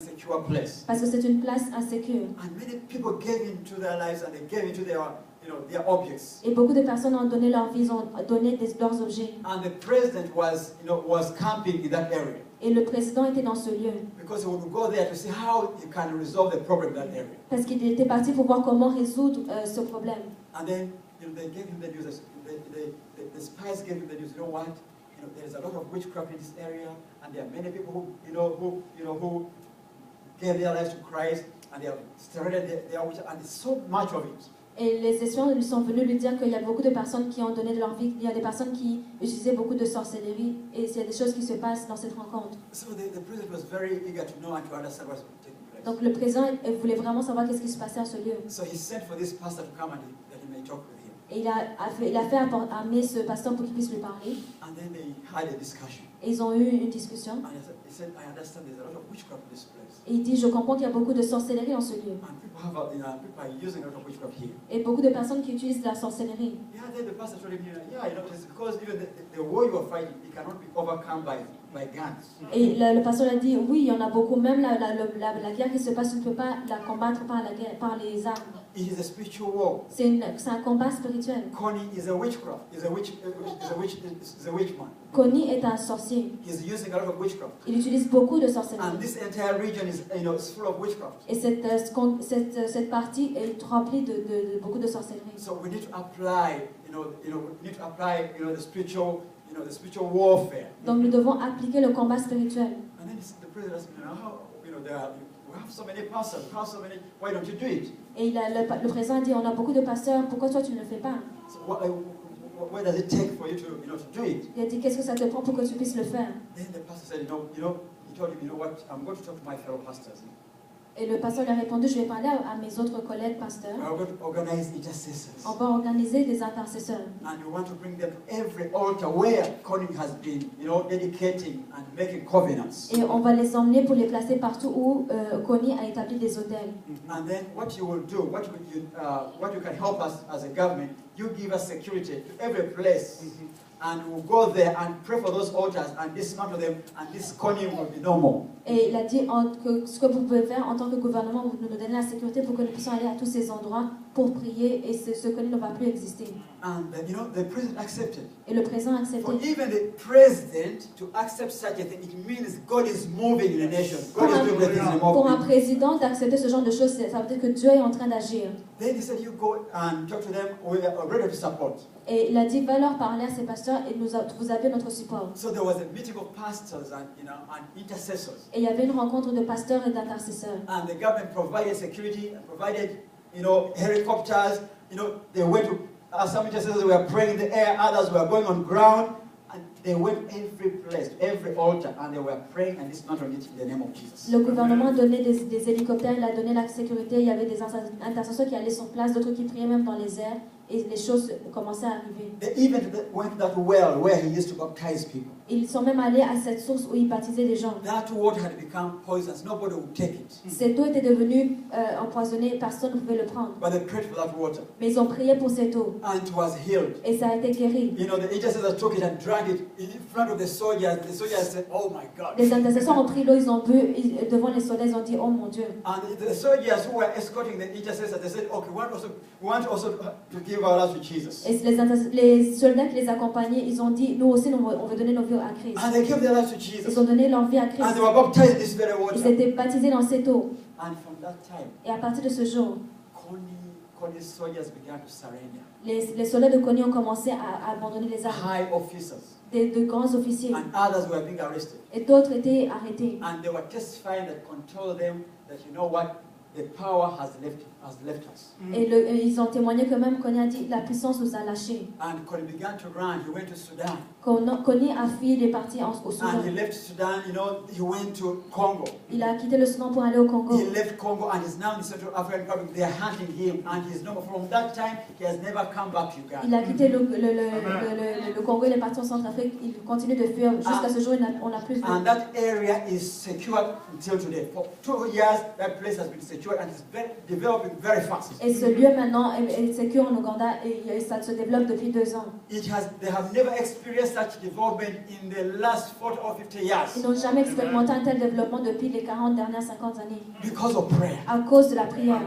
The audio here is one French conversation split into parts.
secure place. Parce que c'est une place insécure. And many people gave into their lives and they gave into their, their objects. Et beaucoup de personnes ont donné leur vie, ont donné leurs objets. And the president was, was camping in that area. Et le président était dans ce lieu. Because he would go there to see how he can resolve the problem in that area. Parce qu'il était parti pour voir comment résoudre ce problème. And then they gave him the news. The spies gave him the news. You know what? There is a lot of witchcraft in this area, and there are many people who gave their lives to Christ, and they have surrendered their witchcraft, and there's so much of it. Et les espions lui sont venus lui dire qu'il y a beaucoup de personnes qui ont donné de leur vie, il y a des personnes qui utilisaient beaucoup de sorcellerie, et il y a des choses qui se passent dans cette rencontre. So the president was very eager to know and to understand what's taking place. Donc le président voulait vraiment savoir qu'est-ce qui se passait à ce lieu. So he sent for this pastor to come and that he may talk with him. Et il a fait amener ce pasteur pour qu'il puisse lui parler. And then they had a discussion. Et ils ont eu une discussion. And he said, I understand there's a lot of witchcraft in this place. Et il dit, je comprends qu'il y a beaucoup de sorcellerie dans ce lieu. And people are using a lot of witchcraft here. Et beaucoup de personnes qui utilisent de la sorcellerie. Yeah, then the pastor told him, it's because even the war you are fighting, it cannot be overcome by guns. Et le pasteur a dit, oui, il y en a beaucoup. Même la guerre qui se passe, on ne peut pas la combattre par les armes. It is a spiritual war. C'est un combat spirituel. Connie is a witchcraft. Is a witchman. Connie est un sorcier. He's using a lot of witchcraft. Il utilise beaucoup de sorcellerie. And this entire region is, is full of witchcraft. Et cette partie est remplie de beaucoup de sorcellerie. So we need to apply, the spiritual, the spiritual warfare. Donc nous devons appliquer le combat spirituel. And then the president asked me, we have so many pastors, why don't you do it? Et le président a dit, on a beaucoup de pasteurs, pourquoi toi tu ne le fais pas? So what does it take for you to do it? Il a dit, qu'est-ce que ça te prend pour que tu puisses le faire? Then the pastor said, he told him, what, I'm going to talk to my fellow pastors. Et le pasteur lui a répondu, je vais parler à mes autres collègues pasteurs. We are going to organize intercessors. On va organiser des intercesseurs. And we want to bring them to every altar where Connie has been, dedicating and making covenants. Et on va les emmener pour les placer partout où Connie a établi des hôtels. And then what you will do, what you can help us as a government, you give us security to every place. And we'll go there and pray for those altars and dismantle them, and this Connie will be no more. Et il a dit que ce que vous pouvez faire en tant que gouvernement, vous nous donnez la sécurité pour que nous puissions aller à tous ces endroits pour prier, et ce Connie ne va plus exister. And the president accepted. Et le président a accepté. For even the president to accept such a thing, it means God is moving in a nation. God is doing the things in a Pour un movement. président d'accepter ce genre de choses, ça veut dire que Dieu est en train d'agir. Then he said, you go and talk to them. We are ready to support. Et il a dit, va leur parler à ces pasteurs et vous avez notre support. So there was a meeting of pastors and intercessors. Et il y avait une rencontre de pasteurs et d'intercesseurs. And the government provided security, provided helicopters. They went to some intercessors were praying in the air, others were going on ground, and they went every place, every altar, and they were praying and dismantling it in the name of Jesus. Le gouvernement donnait des hélicoptères, il a donné la sécurité, il y avait des intercesseurs qui allaient sur place, d'autres qui priaient même dans les airs, et les choses commençaient à arriver. They even went to that well where he used to baptize people. Ils sont même allés à cette source où il baptisait les gens. That water had become poisonous. Nobody would take it. Cette eau était devenue empoisonnée, personne ne pouvait le prendre. But they prayed for that water. Mais ils ont prié pour cette eau. And it was healed. Et ça a été guéri. The intercessors took it and drank it in front of the soldiers. The soldiers said, "Oh my God." Les intercesseurs ont pris l'eau, ils ont bu devant les soldats, ils ont dit, oh mon Dieu. And the soldiers who were escorting the intercessors, they said, "Okay, we want also to give our lives to Jesus." Et les soldats qui les accompagnaient, ils ont dit, nous aussi, on veut donner nos vies à Christ. And they gave their lives to Jesus. Ils ont donné leur vie à Christ. And they were baptized in this very water. Ils étaient baptisés dans cette eau. And from that time, Et à partir de ce jour, Connie's soldiers began to surrender. les soldats de Connie ont commencé à abandonner les armes. High officers De grands officiers. and others were being arrested. Et d'autres étaient arrêtés. And they were testifying that controlled them that the power has left us. Et ils ont témoigné que même Connie a dit, la puissance nous a lâchés. And Connie began to run. He went to Sudan. Connie a fui, il est parti au Soudan. And he left Sudan, he went to Congo. Il a quitté le Soudan pour aller au Congo. He left Congo and is now in Central African Republic. They are hunting him, and he's no. From that time, he has never come back to Uganda. Il a quitté le Congo, il est parti en Centrafrique. Il continue de fuir jusqu'à ce jour. On n'a plus vu. And that area is secured until today. For 2 years, that place has been secured and it's developing very fast. Et ce lieu maintenant est sécure en Ouganda et ça se développe depuis 2 ans. They have never experienced such development in the last 40 or 50 years Ils n'ont jamais expérimenté un tel développement depuis les 40 dernières 50 années. because of prayer. À cause de la prière.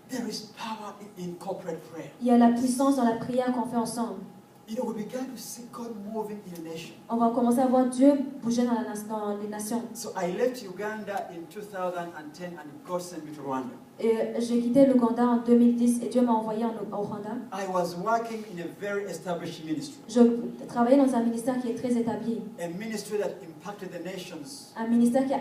There is power in corporate prayer. Il y a la puissance dans la prière qu'on fait ensemble. You know, we began to see God moving in the nation. On va commencer à voir Dieu bouger dans les nations. So I left Uganda in 2010 and God sent me to Rwanda. Et j'ai quitté l'Ouganda en 2010 et Dieu m'a envoyé au Rwanda. I was working in a very established ministry. Je travaillais dans un ministère qui est très établi. A ministry that impacted the nations. Un ministère qui a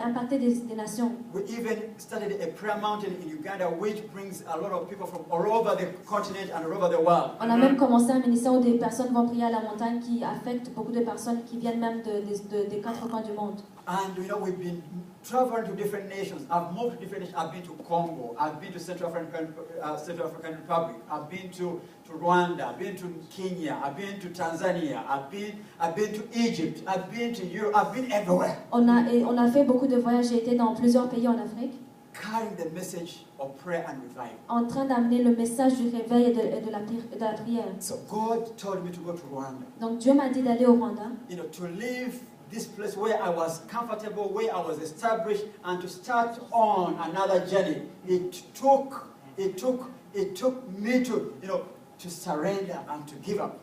impacté des nations. We even started a prayer mountain in Uganda which brings a lot of people from all over the continent and all over the world. On a même commencé un ministère où des personnes vont prier à la montagne qui affecte beaucoup de personnes qui viennent même des quatre coins du monde. And you know, we've been traveling to different nations. I've moved to different nations. I've been to Congo. I've been to Central African Republic. I've been to Rwanda. I've been to Kenya. I've been to Tanzania. I've been to Egypt. I've been to Europe. I've been everywhere. On a fait beaucoup de voyages. J'ai été dans plusieurs pays en Afrique. Carrying the message of prayer and revival. En train d'amener le message du réveil et de la prière. So God told me to go to Rwanda. Donc Dieu m'a dit d'aller au Rwanda. You know, to leave this place where I was comfortable, where I was established, and to start on another journey. It took me to, you know, to surrender and to give up.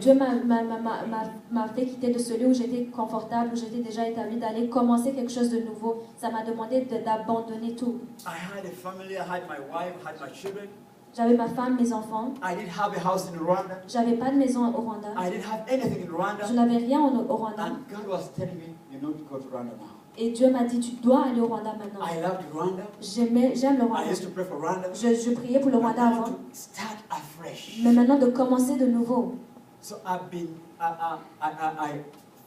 Dieu m'a fait quitter de ce lieu où j'étais confortable, où j'étais déjà établie, d'aller commencer quelque chose de nouveau. Ça m'a demandé d'abandonner tout. I had a family, I had my wife, I had my children. J'avais ma femme, mes enfants. I didn't have a house in Rwanda. J'avais pas de maison au Rwanda. I didn't have anything in Rwanda. Je n'avais rien au Rwanda. And God was telling me, you know, to go to Rwanda now. Et Dieu m'a dit, tu dois aller au Rwanda maintenant. I loved Rwanda. J'aime le I Rwanda. used to pray for Rwanda. Je priais pour le Rwanda But now avant. to start afresh. Mais maintenant de commencer de nouveau. So I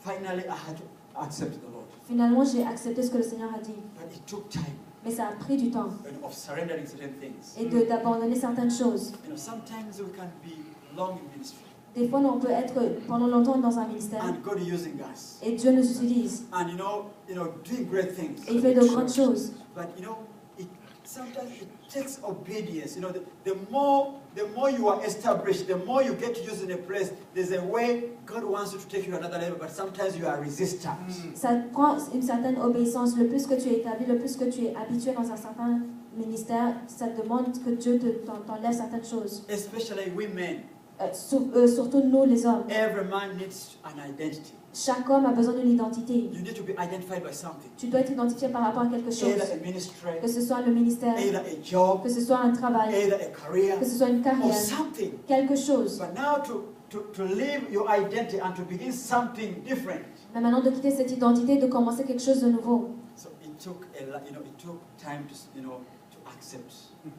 finally had to accept the Lord. Finalement, j'ai accepté ce que le Seigneur a dit. But it took time. Mais ça a pris du temps. Of surrendering certain things. Et d'abandonner certaines choses. You know, sometimes we can be long in ministry. Des fois, on peut être pendant longtemps dans un ministère. And God using us. Et Dieu nous utilise. And you know, doing great things. Et il fait de grandes choses. But you know, sometimes it takes obedience. You know, the more you are established, the more you get used in a place. There's a way God wants you to take you to another level, but sometimes you are resistant. Ça prend une certaine obéissance. Le plus que tu es établi, le plus que tu es habitué dans un certain ministère, ça demande que Dieu t'enlève certaines choses. Especially women. Surtout nous, les hommes. Every man needs an identity. Chaque homme a besoin d'une identité. You need to be identified by something. Tu dois être identifié par rapport à quelque chose. Either a ministry, Que ce soit le ministère, either a job, que ce soit un travail, either a career, que ce soit une or carrière, something. quelque chose. But now to leave your identity and to begin something different. Mais maintenant de quitter cette identité et de commencer quelque chose de nouveau. So it took time to accept.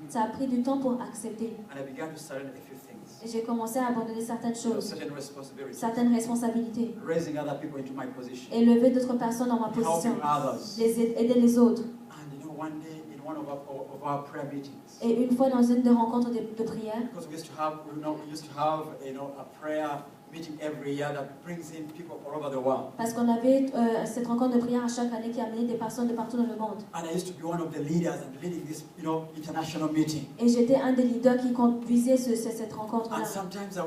Ça a pris du temps pour accepter. And I began to surrender a few things. Et j'ai commencé à abandonner certaines choses, Certain responsibilities. certaines responsabilités. Raising other people into my position. Élever d'autres personnes dans ma position. Helping others. Aider les autres. And one day in one of our prayer meetings. Et une fois dans une des rencontres de prière, Because we used to have a prayer meeting every year that brings in people all over the world. parce qu'on avait cette rencontre de prière à chaque année qui amenait des personnes de partout dans le monde. And I used to be one of the leaders and leading this, international meeting. Et j'étais un des leaders qui conduisait cette rencontre-là. And sometimes I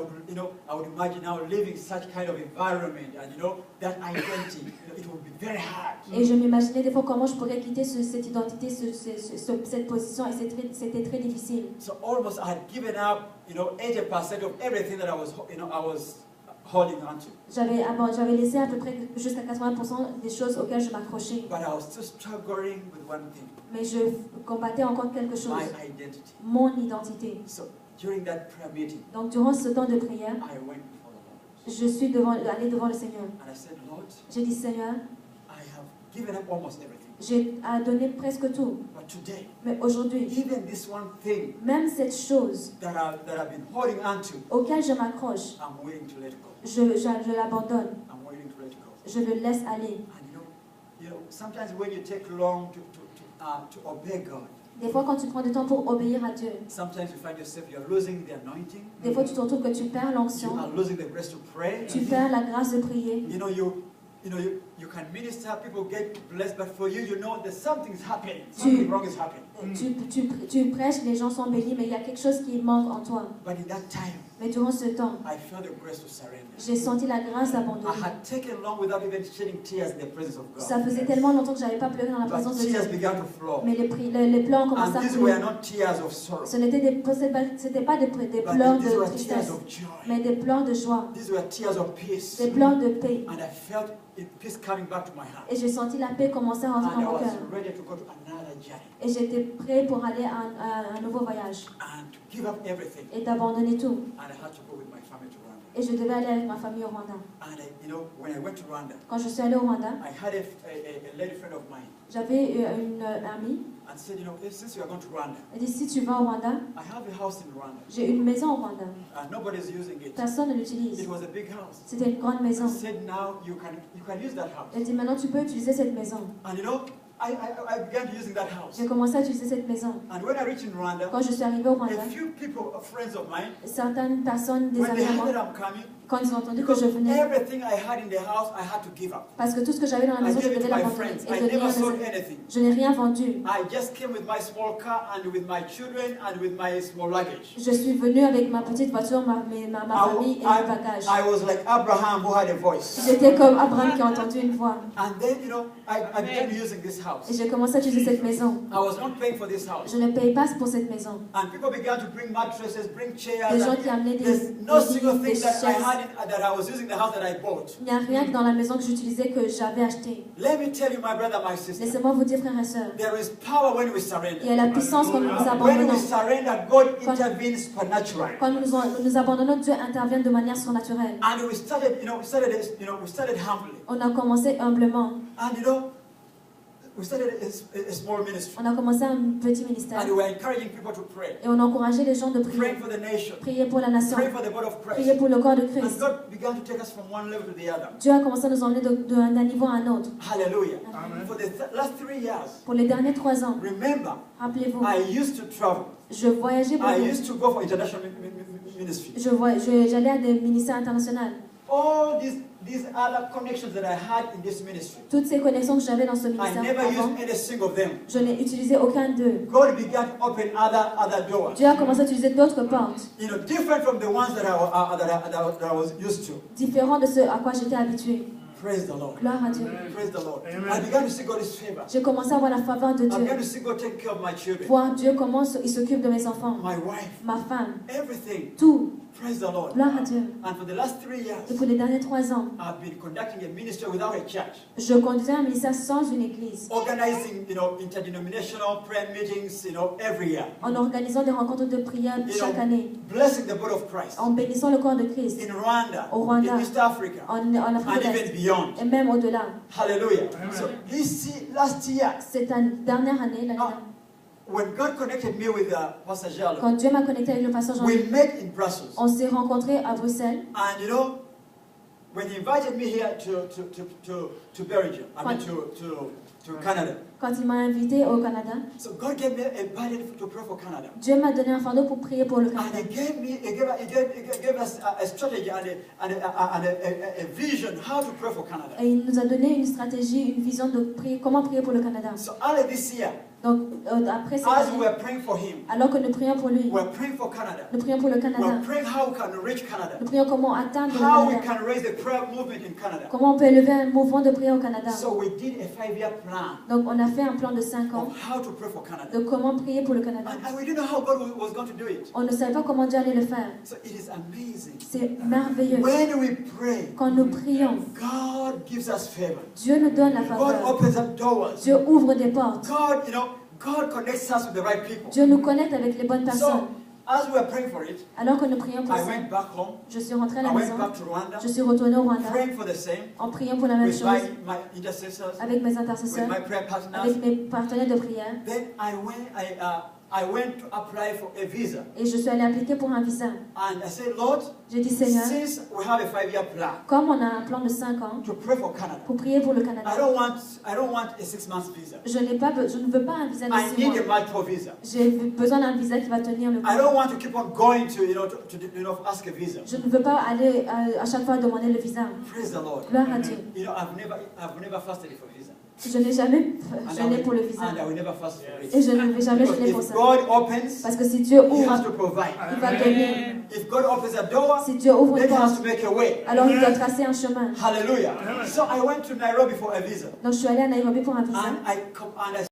would imagine now living such kind of environment and that identity, it would be very hard. Et je m'imaginais des fois comment je pourrais quitter cette identité, cette position, et c'était très difficile. So almost I had given up, 80% of everything that I was holding on to. J'avais laissé à peu près jusqu'à 80% des choses auxquelles je m'accrochais. But I was still struggling with one thing. Mais je combattais encore quelque chose. My identity. Mon identité. So during that prayer meeting, Donc durant ce temps de prière, I went before the Lord. je suis allée devant le Seigneur. And I said, Lord, J'ai dit, Seigneur, I have given up almost everything. j'ai donné presque tout. But today, Mais aujourd'hui, even this one thing même cette chose that I've been holding on to, auquel je m'accroche, I'm willing to let go. je l'abandonne. I'm willing to let go. Je le laisse aller. And sometimes when you take long to obey God, Des fois, quand tu prends du temps pour obéir à Dieu, sometimes you find yourself you're losing the anointing. des fois, tu te retrouves que tu perds You l'onction, are losing the grace to pray. tu perds la grâce de prier. you can minister, people get blessed, but for you, you know that something's happening. Something wrong is happening. Tu prêches, les gens sont bénis, mais il y a quelque chose qui manque en toi. But in that time, Mais durant ce temps, I felt the grace to surrender. j'ai senti la grâce I d'abandonner. had taken long without even shedding tears in the presence of Ça God. faisait tellement longtemps que j'avais pas pleuré dans la But présence de Dieu. tears began to flow. Mais les pleurs ont commencé And à these couler. were not tears of sorrow, Ce n'était c'était pas des but pleurs these were de tears tristesse, of joy. mais des pleurs de joie, These were tears of peace. des pleurs de paix. And I felt peace coming back to my heart. Et j'ai senti la paix commencer à rentrer And I dans mon was cœur. ready to go to another journey Et j'étais prêt pour aller à un nouveau voyage and to give up everything. et d'abandonner tout. And I had to go with my family to Rwanda. Et je devais aller avec ma famille au Rwanda. And when I went to Rwanda, Quand je suis allée au Rwanda, I had a lady friend of mine j'avais une amie. and said, since you are going to Rwanda, Elle dit, si tu vas au Rwanda, I have a house in Rwanda j'ai une maison au Rwanda. and nobody's using it. Personne ne It l'utilise. was a big house. C'était une grande maison. I said, now you can use that house. Elle dit, maintenant tu peux utiliser cette maison. And I began using that house. J'ai commencé à utiliser cette maison. And when I reached in Rwanda, Quand je suis arrivée au Rwanda, a few people, friends of mine, certaines personnes, des when they amis à heard moi, that I'm coming, quand ils ont entendu que because je venais, everything I had in the house, I had to give up. parce que tout ce que j'avais dans la I maison, je gave it devais to my l'abandonner friends. et I donner à never mes sold amis. anything. Je n'ai rien vendu. I just came with my small car and with my children and with my small luggage. Je suis venue avec ma petite voiture, ma famille et mes bagages. I was like Abraham who had a voice. J'étais comme Abraham qui a entendu une voix. And then, I began using this house. Et j'ai commencé à utiliser cette maison. I was not paying for this house. Je ne paye pas pour cette maison. And people began to bring mattresses, bring chairs. Des gens And qui amenaient there's no single des thing that I chaises. had that I was using the house that I bought. Il n'y a rien que dans la maison que j'utilisais que j'avais acheté. Let me tell you, my brother, my sister, Laissez-moi vous dire, frères et sœurs, there is power when we il y surrender. a la puissance quand nous nous When abandonnons. we surrender, God intervenes supernaturally. Quand nous abandonnons, Dieu intervient de manière surnaturelle. And we started humbly. On a commencé humblement. And we started a small ministry. On a commencé un petit ministère. And we were encouraging people to pray. Et on a encouragé les gens de prier. Praying for the nation. Prier pour la nation. Praying for the body of Prier Christ. pour le corps de And Christ. God began to take us from one level to the other. Dieu a commencé à nous emmener d'un niveau à un autre. Hallelujah. Amen. For the last 3 years, Pour les derniers 3 ans, remember, rappelez-vous, I used to travel. je voyageais I beaucoup. used to go for international ministry. J'allais à des ministères internationaux. All these other connections that I had in this ministry, Toutes ces connexions que j'avais dans ce I ministère never avant, used any single of them. je n'ai utilisé aucun d'eux. God began to open other doors. Dieu a commencé à utiliser d'autres portes, Different from the ones that I was used to. différentes de ce à quoi j'étais habituée. Praise the Lord. Gloire à Dieu. Praise the Lord. Amen. I began to see God's favor. J'ai commencé à voir la faveur de I Dieu. began to see God take care of my children, Voir Dieu comment il s'occupe de mes enfants, my wife, ma femme, everything. tout. Praise the Lord. Gloire à Dieu. And for the last 3 Et years, pour les derniers 3 ans, I've been conducting a ministry without a church, je conduisais un ministère sans une église, organizing, interdenominational prayer meetings, every year, en organisant des rencontres de prière chaque année, blessing the body of Christ en bénissant le corps de Christ, in Rwanda, au Rwanda, in East Africa, en Afrique and de even l'Est, beyond. et même au-delà. Hallelujah. Amen. So last year, Cette dernière année, l'année dernière, when God connected me with Pastor Jalo, quand Dieu m'a connecté avec le pasteur Jean, we met in Brussels. on s'est rencontrés à Bruxelles. And when he invited me here to Belgium, I mean to Canada. Quand il m'a invité au Canada, So God gave me a burden to pray for Canada. Dieu m'a donné un fardeau pour prier pour le And Canada. he gave us a strategy and a vision how to pray for Canada. Et il nous a donné une stratégie, une vision de prier, comment prier pour le Canada. So early this year, Donc, après cette as we année, were praying for him, alors que nous prions pour lui, we were praying for Canada. nous prions pour le We Canada, were praying how we can reach Canada. nous prions comment atteindre le How we Canada, can raise the prayer movement in Canada. comment on peut élever un mouvement de prière au Canada. So we did a 5-year plan Donc, on a fait un plan de 5 ans of how to pray for Canada. de comment prier pour le Canada. And we didn't know how God was going to do it. On ne savait pas comment Dieu allait le faire. So it is amazing. C'est merveilleux. When we pray, Quand nous prions, God gives us favor. Dieu nous donne la God faveur. opens up doors. Dieu ouvre des portes. God connects us with the right people. Dieu nous connecte avec les bonnes So, personnes. as we were praying for it, Alors que nous prions pour I ça, went back home. je suis rentrée à I la went maison. back to Rwanda, Je suis retournée au Rwanda praying for the same en priant pour la même with chose my intercessors, avec mes with intercesseurs, my prayer partners. avec mes partenaires de prière. Then I I went to apply for a visa. Et je suis allée appliquer pour un visa. And I said, Lord, J'ai dit, Seigneur, since we have a 5-year plan comme on a un plan de 5 ans to pray for Canada, pour prier pour le I Canada, don't want a 6-month visa. je ne veux pas un visa de I 6 need a mois. multiple visa. J'ai besoin d'un visa qui va tenir le I coup. don't want to keep on going to, ask a visa. Je ne veux pas aller à chaque fois demander le visa. Praise the Lord. Gloire à Dieu. I've never fasted for visa. Je n'ai jamais And jeûné pour le visa. And I will never fast for it. Et je ne vais jamais Because jeûner pour if ça. God opens, Parce que si Dieu He has ouvre, to provide. il va donner. If God opens a door, Si Dieu ouvre then une He has porte, to make a way. alors il doit tracer un chemin. Hallelujah. So I went to Nairobi for a visa. Donc je suis allée à Nairobi pour un visa. And I